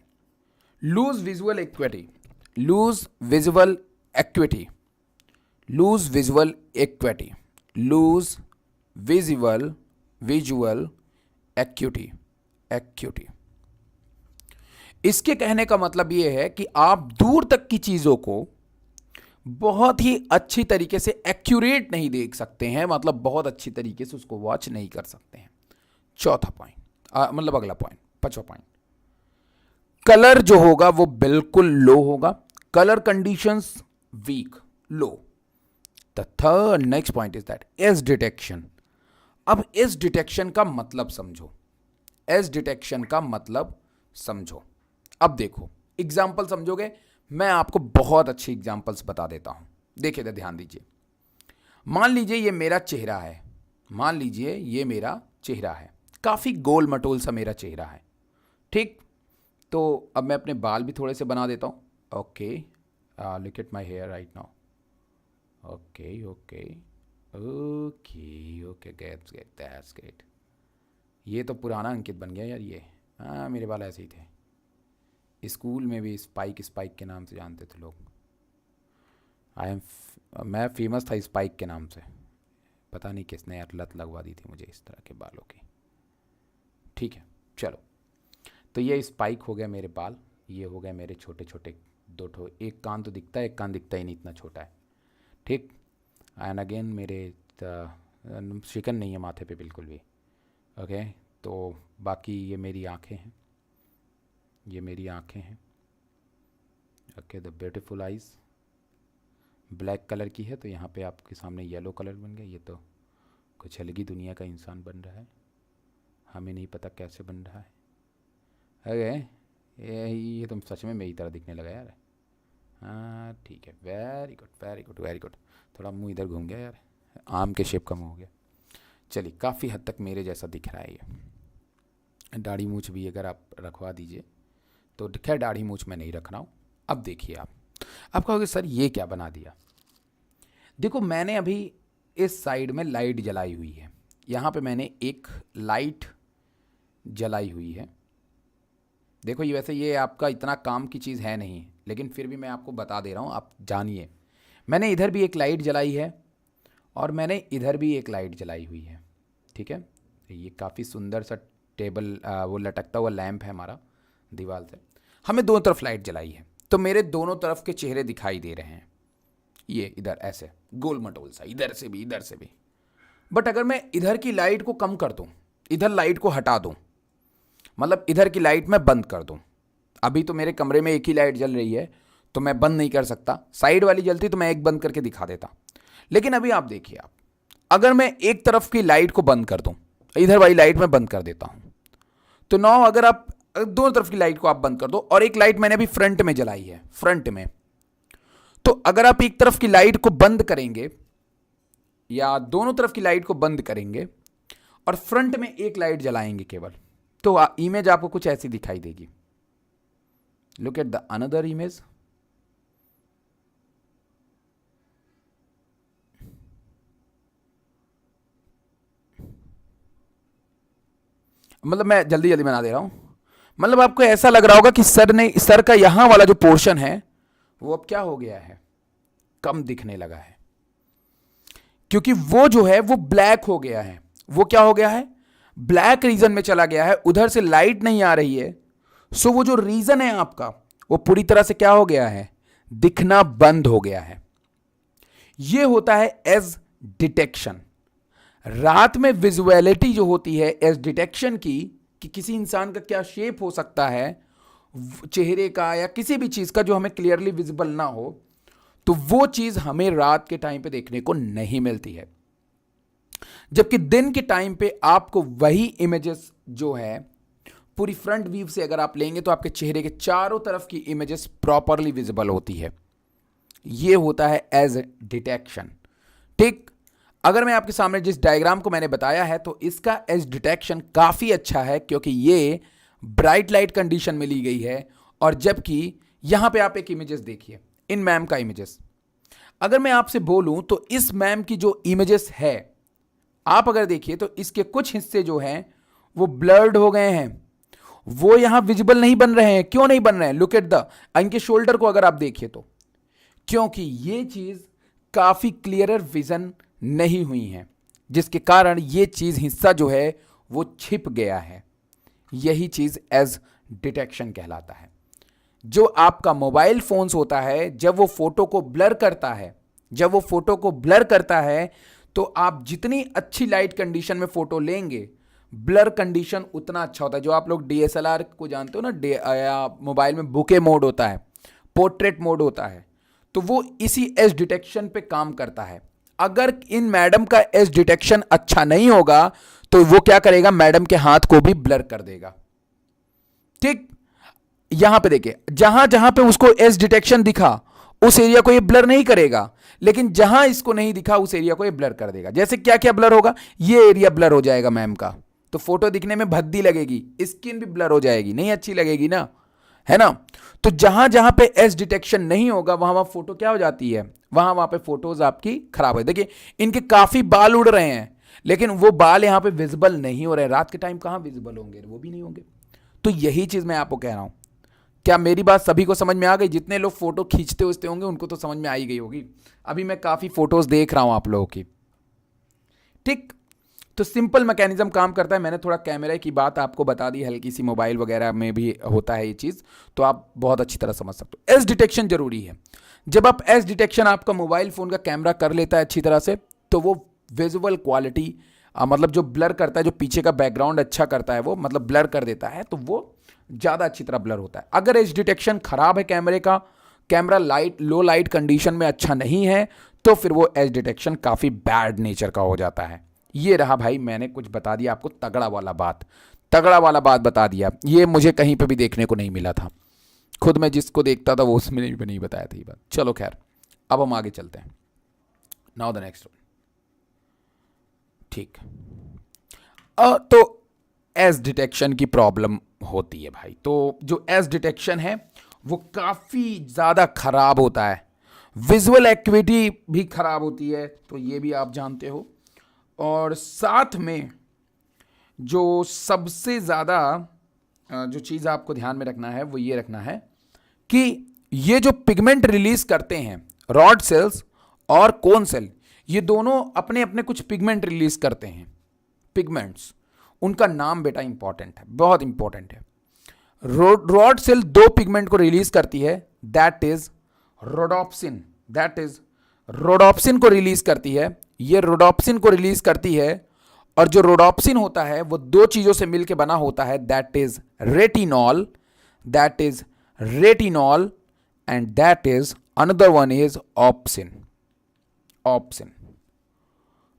lose visual acuity, lose visual acuity, lose visual acuity, lose visual acuity, acuity. इसके कहने का मतलब यह है कि आप दूर तक की चीजों को बहुत ही अच्छी तरीके से एक्यूरेट नहीं देख सकते हैं, मतलब बहुत अच्छी तरीके से उसको वॉच नहीं कर सकते हैं। चौथा पॉइंट, मतलब अगला पॉइंट, पांचवा पॉइंट, कलर जो होगा वो बिल्कुल लो होगा, colour conditions weak, low. The third next point is that edge detection. अब एज डिटेक्शन का मतलब समझो, एज डिटेक्शन का मतलब समझो। अब देखो एग्जाम्पल समझोगे, मैं आपको बहुत अच्छी एग्जाम्पल्स बता देता हूं, देखिए ध्यान दीजिए। मान लीजिए ये मेरा चेहरा है, मान लीजिए ये मेरा चेहरा है, काफी गोल मटोल सा मेरा चेहरा है। ठीक। तो अब मैं अपने बाल भी थोड़े से बना देता हूं। Okay, look at my hair right now. Okay okay okay okay, that's great. ये तो पुराना अंकित बन गया यार ये। मेरे बाल ऐसे ही थे, स्कूल में भी स्पाइक के नाम से जानते थे लोग। मैं फेमस था स्पाइक के नाम से, पता नहीं किसने यार लत लगवा दी थी मुझे इस तरह के बालों की। ठीक है, चलो। तो ये स्पाइक हो गया मेरे बाल, ये हो गए मेरे छोटे छोटे दो ठो, एक कान तो दिखता है, एक कान दिखता ही नहीं, इतना छोटा है। ठीक। एंड अगेन मेरे शिकन नहीं है माथे पे बिल्कुल भी। ओके। तो बाकी ये मेरी आँखें हैं, ये मेरी आँखें हैं। Okay, the beautiful eyes, black colour की है, तो यहाँ पे आपके सामने येलो कलर बन गया। ये तो कुछ अलग ही दुनिया का इंसान बन रहा है, हमें नहीं पता कैसे बन रहा है। अरे ये तो सच में मेरी तरह दिखने लगा यार। हाँ ठीक है, very good very good very good. थोड़ा मुंह इधर घूम गया यार, आम के शेप का मुँह हो गया। चलिए, काफ़ी हद तक मेरे जैसा दिख रहा है ये। दाढ़ी मूछ भी अगर आप रखवा दीजिए तो, खैर दाढ़ी मूछ मैं नहीं रख रहा हूँ। अब देखिए आप कहोगे सर ये क्या बना दिया। देखो मैंने अभी इस साइड में लाइट जलाई हुई है, यहाँ पे मैंने एक लाइट जलाई हुई है। देखो ये वैसे ये आपका इतना काम की चीज़ है नहीं, लेकिन फिर भी मैं आपको बता दे रहा हूँ, आप जानिए। मैंने इधर भी एक लाइट जलाई है और मैंने इधर भी एक लाइट जलाई हुई है। ठीक है, ये काफ़ी सुंदर सा टेबल वो लटकता हुआ लैंप है हमारा दीवार से, हमें दोनों तरफ लाइट जलाई है, तो मेरे दोनों तरफ के चेहरे दिखाई दे रहे हैं। ये इधर ऐसे गोल मटोल सा, इधर से भी इधर से भी। बट अगर मैं इधर की लाइट को कम कर दूं, इधर लाइट को हटा दूं, मतलब इधर की लाइट मैं बंद कर दूं, अभी तो मेरे कमरे में एक ही लाइट जल रही है तो मैं बंद नहीं कर सकता, साइड वाली जलती तो मैं एक बंद करके दिखा देता। लेकिन अभी आप देखिए, आप अगर मैं एक तरफ की लाइट को बंद कर दूं, इधर वाली लाइट मैं बंद कर देता हूं, तो नाउ अगर आप दोनों तरफ की लाइट को आप बंद कर दो, और एक लाइट मैंने अभी फ्रंट में जलाई है, फ्रंट में, तो अगर आप एक तरफ की लाइट को बंद करेंगे या दोनों तरफ की लाइट को बंद करेंगे और फ्रंट में एक लाइट जलाएंगे केवल, तो इमेज आपको कुछ ऐसी दिखाई देगी। Look at the another image. मतलब मैं जल्दी जल्दी बना दे रहा हूं। मतलब आपको ऐसा लग रहा होगा कि सर का यहां वाला जो पोर्शन है वो अब क्या हो गया है, कम दिखने लगा है, क्योंकि वो जो है वो ब्लैक हो गया है। वो क्या हो गया है, ब्लैक रीजन में चला गया है, उधर से लाइट नहीं आ रही है। सो वो जो रीजन है आपका वो पूरी तरह से क्या हो गया है, दिखना बंद हो गया है। ये होता है एज डिटेक्शन। रात में विजुअलिटी जो होती है एज डिटेक्शन की, कि किसी इंसान का क्या शेप हो सकता है, चेहरे का या किसी भी चीज का जो हमें क्लियरली विजिबल ना हो, तो वो चीज हमें रात के टाइम पे देखने को नहीं मिलती है। जबकि दिन के टाइम पे आपको वही इमेजेस जो है पूरी फ्रंट व्यू से अगर आप लेंगे तो आपके चेहरे के चारों तरफ की इमेजेस प्रॉपरली विजिबल होती है। ये होता है एज डिटेक्शन। ठीक, अगर मैं आपके सामने जिस डायग्राम को मैंने बताया है तो इसका एज डिटेक्शन काफी अच्छा है, क्योंकि ये ब्राइट लाइट कंडीशन में ली गई है। और जबकि यहां पे आप एक इमेजेस देखिए, इन मैम का इमेजेस अगर मैं आपसे बोलूं तो इस मैम की जो इमेजेस है आप अगर देखिए तो इसके कुछ हिस्से जो हैं वो ब्लर्ड हो गए हैं, वो यहां विजिबल नहीं बन रहे हैं। क्यों नहीं बन रहे हैं, लुक एट द, इनके शोल्डर को अगर आप देखिए तो, क्योंकि ये चीज काफी क्लियरर विजन नहीं हुई है, जिसके कारण ये चीज हिस्सा जो है वो छिप गया है। यही चीज एज डिटेक्शन कहलाता है। जो आपका मोबाइल फोन्स होता है जब वो फोटो को ब्लर करता है, जब वो फोटो को ब्लर करता है तो आप जितनी अच्छी लाइट कंडीशन में फोटो लेंगे ब्लर कंडीशन उतना अच्छा होता है। जो आप लोग डीएसएलआर को जानते हो ना, मोबाइल में बुके मोड होता है, पोर्ट्रेट मोड होता है, तो वो इसी एज डिटेक्शन पे काम करता है। अगर इन मैडम का एज डिटेक्शन अच्छा नहीं होगा तो वो क्या करेगा, मैडम के हाथ को भी ब्लर कर देगा। ठीक, यहां पे देखिए, जहां जहां पे उसको एज डिटेक्शन दिखा उस एरिया को ये ब्लर नहीं करेगा, लेकिन जहां इसको नहीं दिखा उस एरिया को ये ब्लर कर देगा। जैसे क्या क्या ब्लर होगा, ये एरिया ब्लर हो जाएगा मैम का, तो फोटो दिखने में भद्दी लगेगी, स्किन भी ब्लर हो जाएगी, नहीं अच्छी लगेगी ना, है ना। तो जहां जहां पे एज डिटेक्शन नहीं होगा वहां वहां फोटो क्या हो जाती है, वहां वहां पे फोटोज आपकी खराब है। देखिए इनके काफी बाल उड़ रहे हैं, लेकिन वो बाल यहां पे विजिबल नहीं हो रहे। रात के टाइम कहां विजिबल होंगे, वो भी नहीं होंगे। तो यही चीज मैं आपको कह रहा हूं। क्या मेरी बात सभी को समझ में आ गई? जितने लोग फोटो खींचते उचते होंगे उनको तो समझ में आ ही गई होगी। अभी मैं काफी फोटोज देख रहा हूं आप लोगों की। ठीक, तो सिंपल मैकेनिज्म काम करता है। मैंने थोड़ा कैमरे की बात आपको बता दी, हल्की सी मोबाइल वगैरह में भी होता है ये चीज़, तो आप बहुत अच्छी तरह समझ सकते हो। एज डिटेक्शन जरूरी है। जब आप एज डिटेक्शन आपका मोबाइल फ़ोन का कैमरा कर लेता है अच्छी तरह से, तो वो विजुअल क्वालिटी मतलब जो ब्लर करता है, जो पीछे का बैकग्राउंड अच्छा करता है वो मतलब ब्लर कर देता है, तो वो ज़्यादा अच्छी तरह ब्लर होता है। अगर एज डिटेक्शन खराब है कैमरे का, कैमरा लाइट लो लाइट कंडीशन में अच्छा नहीं है, तो फिर वो एज डिटेक्शन काफ़ी बैड नेचर का हो जाता है। ये रहा भाई, मैंने कुछ बता दिया आपको, तगड़ा वाला बात, तगड़ा वाला बात बता दिया। ये मुझे कहीं पे भी देखने को नहीं मिला था, खुद मैं जिसको देखता था वो उसमें भी नहीं बताया था ये बात। चलो खैर, अब हम आगे चलते हैं। Now the next one. ठीक, तो एज डिटेक्शन की प्रॉब्लम होती है भाई। तो जो एज डिटेक्शन है वो काफ़ी ज़्यादा खराब होता है, विजुअल एक्टिविटी भी खराब होती है, तो ये भी आप जानते हो। और साथ में जो सबसे ज़्यादा जो चीज़ आपको ध्यान में रखना है वो ये रखना है कि ये जो पिगमेंट रिलीज करते हैं रॉड सेल्स और कोन सेल, ये दोनों अपने अपने कुछ पिगमेंट रिलीज करते हैं। पिगमेंट्स, उनका नाम बेटा इंपॉर्टेंट है, बहुत इंपॉर्टेंट है। रॉड सेल दो पिगमेंट को रिलीज करती है, that is rhodopsin, that is rhodopsin को रिलीज करती है। ये रोडोप्सिन को रिलीज करती है, और जो रोडोप्सिन होता है वो दो चीजों से मिलकर बना होता है, that is retinol, that is retinol, and that is another one is obscene. Obscene,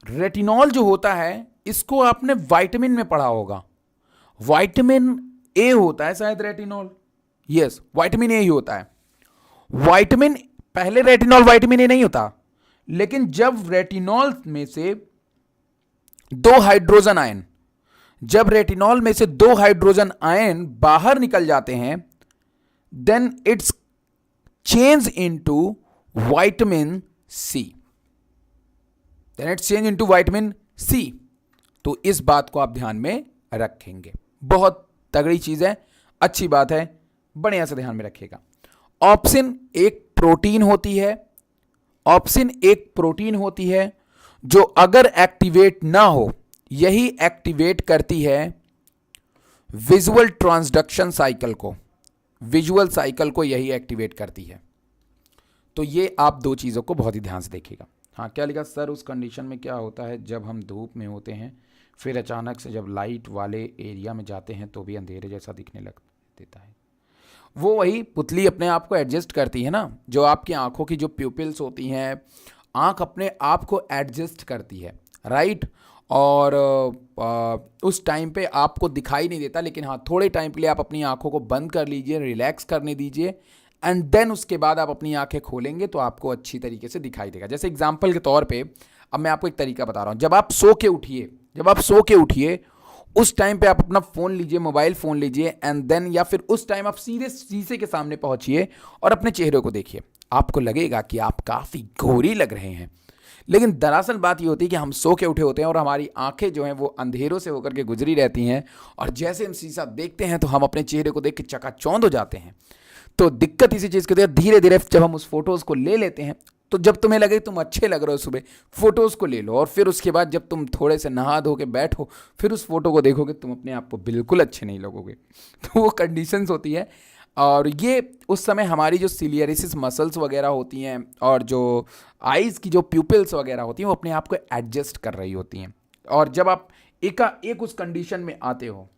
retinol जो होता है इसको आपने विटामिन में पढ़ा होगा, विटामिन ए होता है शायद रेटिनॉल, यस विटामिन ए ही होता है। विटामिन, पहले रेटिनॉल विटामिन ए नहीं होता, लेकिन जब रेटिनॉल में से दो हाइड्रोजन आयन, जब रेटिनॉल में से दो हाइड्रोजन आयन बाहर निकल जाते हैं, then it's change into vitamin C, then it's change into vitamin C. तो इस बात को आप ध्यान में रखेंगे, बहुत तगड़ी चीज़ है, अच्छी बात है, बढ़िया से ध्यान में रखिएगा। ऑप्सिन एक प्रोटीन होती है, ऑप्सिन एक प्रोटीन होती है जो अगर एक्टिवेट ना हो, यही एक्टिवेट करती है विजुअल ट्रांसडक्शन साइकिल को, विजुअल साइकिल को यही एक्टिवेट करती है। तो ये आप दो चीज़ों को बहुत ही ध्यान से देखिएगा। हाँ, क्या लिखा सर, उस कंडीशन में क्या होता है जब हम धूप में होते हैं फिर अचानक से जब लाइट वाले एरिया में जाते हैं तो भी अंधेरे जैसा दिखने लग देता है? वो वही पुतली अपने आप को एडजस्ट करती है ना, जो आपकी आंखों की जो प्यूपिल्स होती हैं, आंख अपने आप को एडजस्ट करती है, राइट। और उस टाइम पे आपको दिखाई नहीं देता, लेकिन हाँ थोड़े टाइम के लिए आप अपनी आंखों को बंद कर लीजिए, रिलैक्स करने दीजिए, एंड देन उसके बाद आप अपनी आंखें खोलेंगे तो आपको अच्छी तरीके से दिखाई देगा। जैसे एग्जांपल के तौर पे अब मैं आपको एक तरीका बता रहा हूँ, जब आप सो के उठिए उस टाइम पे आप अपना फ़ोन लीजिए, मोबाइल फ़ोन लीजिए, एंड देन या फिर उस टाइम आप सीधे शीशे के सामने पहुंचिए और अपने चेहरे को देखिए। आपको लगेगा कि आप काफ़ी गोरी लग रहे हैं, लेकिन दरअसल बात ये होती है कि हम सो के उठे होते हैं और हमारी आंखें जो हैं वो अंधेरों से होकर के गुजरी रहती हैं, और जैसे हम शीशा देखते हैं तो हम अपने चेहरे को देख के चकाचौंध हो जाते हैं। तो दिक्कत इसी चीज़ की होती है, धीरे धीरे जब हम उस फोटोज़ को ले लेते हैं, तो जब तुम्हें लगे तुम अच्छे लग रहे हो सुबह, फोटोज़ को ले लो, और फिर उसके बाद जब तुम थोड़े से नहा धो के बैठो फिर उस फोटो को देखोगे, तुम अपने आप को बिल्कुल अच्छे नहीं लगोगे। तो वो कंडीशंस होती है, और ये उस समय हमारी जो सिलियरिसिस मसल्स वगैरह होती हैं और जो आइज़ की जो प्यूपिल्स वगैरह होती हैं वो अपने आप को एडजस्ट कर रही होती हैं। और जब आप एक उस कंडीशन में आते हो,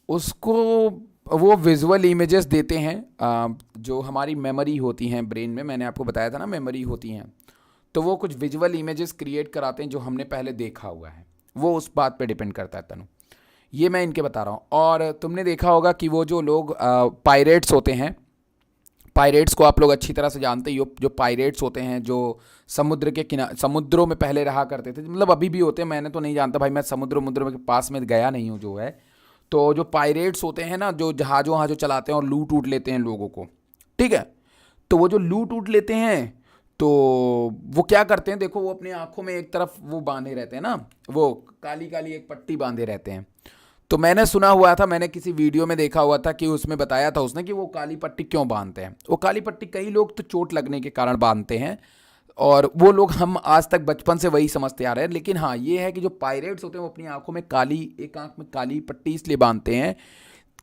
उसको वो विजुअल इमेजेस देते हैं, जो हमारी मेमोरी होती हैं ब्रेन में, मैंने आपको बताया था ना मेमोरी होती हैं, तो वो कुछ विजुअल इमेजेस क्रिएट कराते हैं जो हमने पहले देखा हुआ है, वो उस बात पे डिपेंड करता है तनु। ये मैं इनके बता रहा हूँ। और तुमने देखा होगा कि वो जो लोग पायरेट्स होते हैं, पायरेट्स को आप लोग अच्छी तरह से जानते ही हो, जो पायरेट्स होते हैं जो समुद्र के किनारे, समुद्रों में पहले रहा करते थे, मतलब अभी भी होते हैं, मैंने तो नहीं जानता भाई, मैं समुद्र के पास में गया नहीं हूँ जो है। तो जो पायरेट्स होते हैं ना, जो जहाज़ वहाँ जो चलाते हैं और लूट उट लेते हैं लोगों को, ठीक है, तो वो जो लूट उट लेते हैं तो वो क्या करते हैं, देखो वो अपनी आंखों में एक तरफ वो बांधे रहते हैं ना, वो काली काली एक पट्टी बांधे रहते हैं। तो मैंने सुना हुआ था, मैंने किसी वीडियो में देखा हुआ था कि उसमें बताया था उसने कि वो काली पट्टी क्यों बांधते हैं। वो काली पट्टी कई लोग तो चोट लगने के कारण बांधते हैं, और वो लोग हम आज तक बचपन से वही समझते आ रहे हैं। लेकिन हाँ ये है कि जो पायरेट्स होते हैं वो अपनी आंखों में काली, एक आंख में काली पट्टी इसलिए बांधते हैं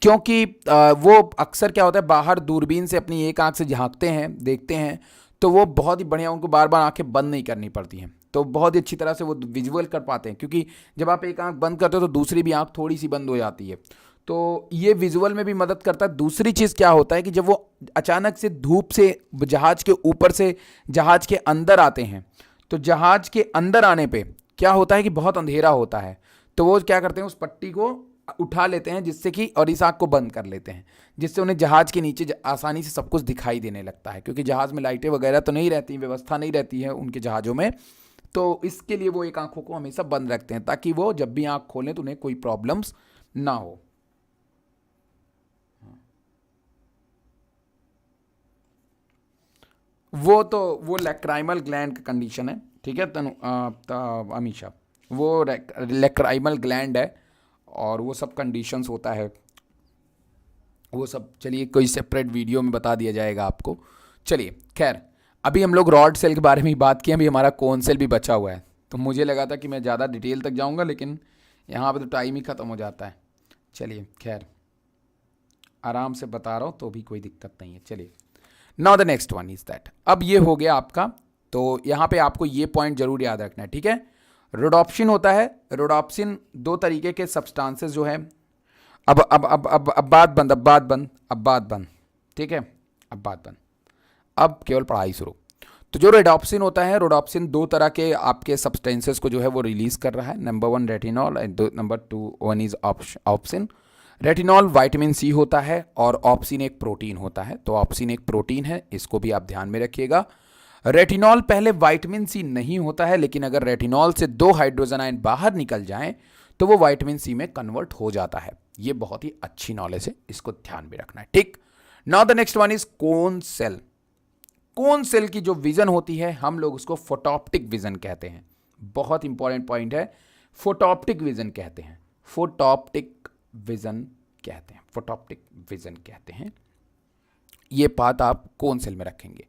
क्योंकि वो अक्सर क्या होता है, बाहर दूरबीन से अपनी एक आंख से झांकते हैं, देखते हैं, तो वो बहुत ही बढ़िया, उनको बार बार आंखें बंद नहीं करनी पड़ती हैं, तो बहुत ही अच्छी तरह से वो विजुअल कर पाते हैं। क्योंकि जब आप एक आंख बंद करते हो तो दूसरी भी आंख थोड़ी सी बंद हो जाती है, तो ये विजुअल में भी मदद करता है। दूसरी चीज़ क्या होता है कि जब वो अचानक से धूप से जहाज़ के ऊपर से जहाज़ के अंदर आते हैं, तो जहाज़ के अंदर आने पे क्या होता है कि बहुत अंधेरा होता है, तो वो क्या करते हैं, उस पट्टी को उठा लेते हैं जिससे कि, और इस आंख को बंद कर लेते हैं, जिससे उन्हें जहाज़ के नीचे आसानी से सब कुछ दिखाई देने लगता है। क्योंकि जहाज़ में लाइटें वगैरह तो नहीं रहती, व्यवस्था नहीं रहती है उनके जहाज़ों में, तो इसके लिए वो एक आंखों को हमेशा बंद रखते हैं ताकि वो जब भी आंख खोलें तो उन्हें कोई प्रॉब्लम्स ना हो। वो लैक्राइमल ग्लैंड का कंडीशन है, ठीक है तनु, अमीशा, वो लैक्राइमल ग्लैंड है, और वो सब कंडीशंस होता है, वो सब चलिए कोई सेपरेट वीडियो में बता दिया जाएगा आपको। चलिए खैर, अभी हम लोग रॉड सेल के बारे में बात किए, अभी हमारा कोन सेल भी बचा हुआ है, तो मुझे लगा था कि मैं ज़्यादा डिटेल तक जाऊंगा, लेकिन यहाँ पे तो टाइम ही ख़त्म हो जाता है। चलिए खैर, आराम से बता रहा हूँ तो भी कोई दिक्कत नहीं है। चलिए, now the next one is that, अब ये हो गया आपका, तो यहाँ पे आपको ये पॉइंट जरूर याद रखना है, ठीक है। रोडोप्सिन होता है, रोडोप्सिन दो तरीके के सब्सटेंसेस जो है, अब बात बंद, ठीक है, अब बात बंद, अब केवल पढ़ाई शुरू। तो जो रोडोप्सिन होता है, रोडोप्सिन दो तरह के आपके सब्सटेंसेस को जो है वो रिलीज कर रहा है, number 1 retinol and number 2 one is opsin. Retinol vitamin C होता है और ऑप्सिन एक प्रोटीन होता है, तो ऑप्सिन एक प्रोटीन है, इसको भी आप ध्यान में रखिएगा। रेटिनॉल पहले विटामिन सी नहीं होता है, लेकिन अगर रेटिनॉल से 2 हाइड्रोजन आयन बाहर निकल जाएं तो वो विटामिन सी में कन्वर्ट हो जाता है। ये बहुत ही अच्छी नॉलेज है, इसको ध्यान में रखना है, ठीक। Now the next one is cone cell. Cone cell की जो विजन होती है हम लोग उसको फोटोप्टिक विजन कहते हैं। बहुत इंपॉर्टेंट पॉइंट है, फोटोप्टिक विजन कहते हैं, फोटोप्टिक विजन कहते हैं, फोटोप्टिक विजन कहते हैं। ये बात आप कोन सेल में रखेंगे।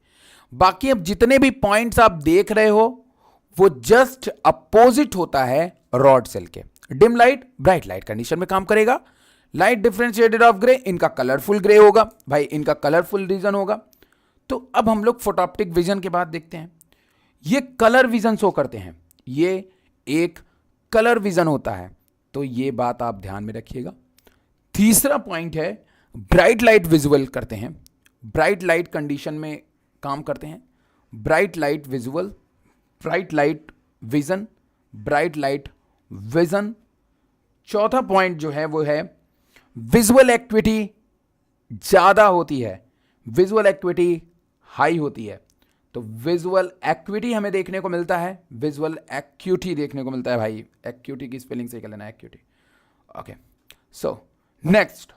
बाकी अब जितने भी पॉइंट्स आप देख रहे हो वो जस्ट अपोजिट होता है रॉड सेल के। Dim light bright light condition में काम करेगा, लाइट डिफरेंशिएटेड ऑफ ग्रे, इनका कलरफुल ग्रे होगा भाई, इनका कलरफुल रीजन होगा। तो अब हम लोग फोटोप्टिक विजन के बाद देखते हैं, ये कलर विजन शो करते हैं, ये एक कलर विजन होता है, तो ये बात आप ध्यान में रखिएगा। तीसरा पॉइंट है ब्राइट लाइट विजुअल करते हैं, ब्राइट लाइट कंडीशन में काम करते हैं, bright light visual, bright light vision, bright light vision. चौथा पॉइंट जो है वो है विजुअल एक्टिविटी ज्यादा होती है, विजुअल एक्टिविटी हाई होती है। तो विजुअल एक्टिविटी हमें देखने को मिलता है, विजुअल एक्यूटी देखने को मिलता है भाई, एक्यूटी की स्पेलिंग सही कर लेना, acuity. Okay, so next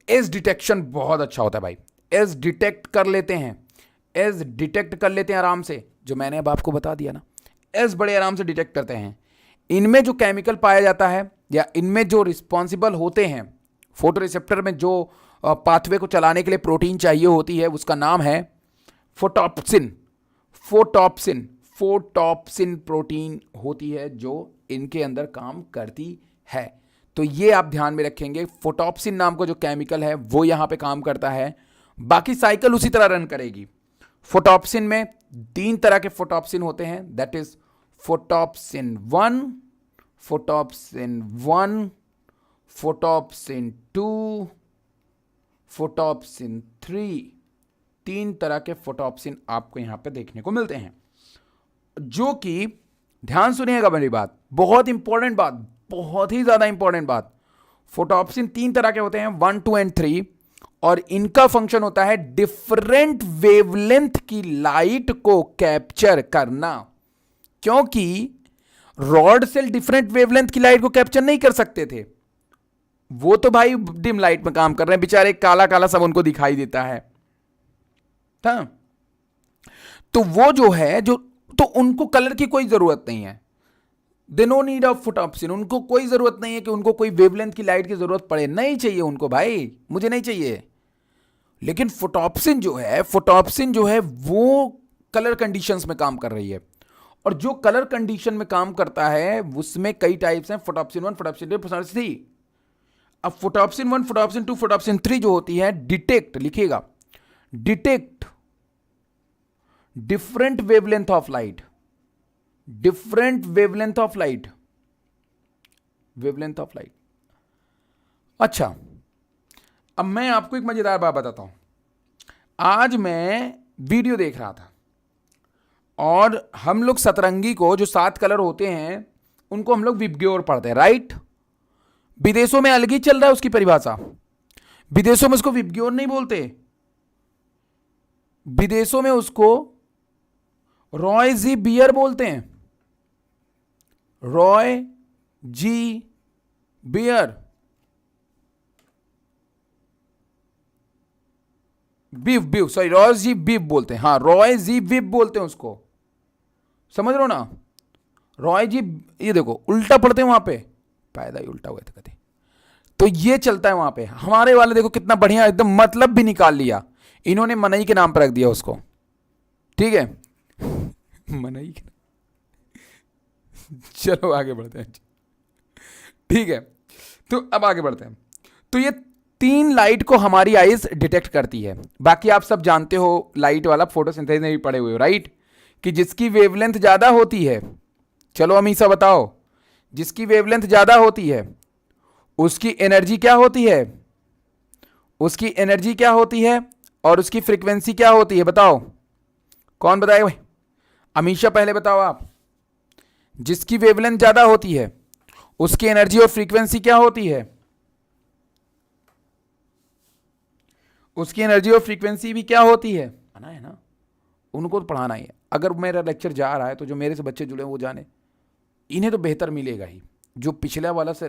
as detection बहुत अच्छा होता है भाई, एज डिटेक्ट कर लेते हैं, एज डिटेक्ट कर लेते हैं आराम से, जो मैंने अब आपको बता दिया ना, एज बड़े आराम से डिटेक्ट करते हैं। इनमें जो केमिकल पाया जाता है या इनमें जो रिस्पॉन्सिबल होते हैं, फोटो रिसेप्टर में जो पाथवे को चलाने के लिए प्रोटीन चाहिए होती है, उसका नाम है फोटॉप्सिन। फोटॉप्सिन, फोटॉप्सिन प्रोटीन होती है जो इनके अंदर काम करती है। तो ये आप ध्यान में रखेंगे, फोटॉप्सिन नाम का जो केमिकल है वो यहां पे काम करता है। बाकी साइकिल उसी तरह रन करेगी। फोटॉप्सिन में 3 तरह के फोटॉप्सिन होते हैं, दैट इज फोटॉप्सिन 1, फोटॉप्सिन 1, फोटॉप्सिन 2, फोटॉप्सिन 3। 3 तरह के फोटॉप्सिन आपको यहां पे देखने को मिलते हैं, जो कि ध्यान सुनिएगा मेरी बात, बहुत इंपॉर्टेंट बात, बहुत ही ज्यादा इंपॉर्टेंट बात। फोटॉप्सिन 3 तरह के होते हैं, 1, 2 एंड 3, और इनका फंक्शन होता है डिफरेंट वेवलेंथ की लाइट को कैप्चर करना। क्योंकि रॉड सेल डिफरेंट वेवलेंथ की लाइट को कैप्चर नहीं कर सकते थे, वो तो भाई डिम लाइट में काम कर रहे हैं बेचारे, काला काला सब उनको दिखाई देता है था? तो वो जो है जो, तो उनको कलर की कोई जरूरत नहीं है, दे नो नीड ऑफ फोटॉप्सिन, उनको कोई जरूरत नहीं है कि उनको कोई वेवलेंथ की लाइट की जरूरत पड़े, नहीं चाहिए उनको भाई, मुझे नहीं चाहिए। लेकिन फोटॉप्सिन जो है, फोटॉप्सिन जो है वो कलर कंडीशंस में काम कर रही है, और जो कलर कंडीशन में काम करता है उसमें कई टाइप्स हैं, फोटॉप्सिन 1, फोटॉप्सिन 2, फोटॉप्सिन 3। अब फोटॉप्सिन 1, फोटॉप्सिन 2, फोटॉप्सिन 3 जो होती है, डिटेक्ट लिखिएगा, detect different wavelength of light, different wavelength of light, wavelength of light. अच्छा, अब मैं आपको एक मजेदार बात बताता हूं। आज मैं वीडियो देख रहा था और हम लोग सतरंगी को जो 7 कलर होते हैं उनको हम लोग विबग्योर पढ़ते हैं, राइट? विदेशों में अलग ही चल रहा है उसकी परिभाषा, विदेशों में उसको विबग्योर नहीं बोलते, विदेशों में उसको रॉय जी बियर बोलते हैं, Roy G beer, beef beef sorry Roy G beef बोलते हैं, हाँ रॉय जी बीफ बोलते हैं उसको, समझ रहे हो ना? रॉय जी, ये देखो उल्टा पढ़ते हैं वहां पे, पैदा ही उल्टा हुआ था कभी, तो ये चलता है वहां पे। हमारे वाले देखो कितना बढ़िया एकदम मतलब भी निकाल लिया, इन्होंने मनई के नाम पर रख दिया उसको, ठीक है मनई के, चलो आगे बढ़ते हैं, ठीक है। तो अब आगे बढ़ते हैं। तो ये 3 लाइट को हमारी आईज डिटेक्ट करती है। बाकी आप सब जानते हो लाइट वाला, फोटोसिंथेसिस में भी पढ़े हुए हो, राइट? कि जिसकी वेवलेंथ ज्यादा होती है, चलो अमीसा बताओ, जिसकी वेवलेंथ ज्यादा होती है उसकी एनर्जी क्या होती है, उसकी एनर्जी क्या होती है और उसकी फ्रीक्वेंसी क्या होती है, बताओ कौन बताएगा भाई? अमीशा पहले बताओ आप। जिसकी वेवलेंथ ज्यादा होती है उसकी एनर्जी और फ्रीक्वेंसी क्या होती है? उसकी एनर्जी और फ्रीक्वेंसी भी क्या होती है? पढ़ाना है ना, उनको तो पढ़ाना ही है। अगर मेरा लेक्चर जा रहा है तो जो मेरे से बच्चे जुड़े हैं वो जाने, इन्हें तो बेहतर मिलेगा ही। जो पिछला वाला सर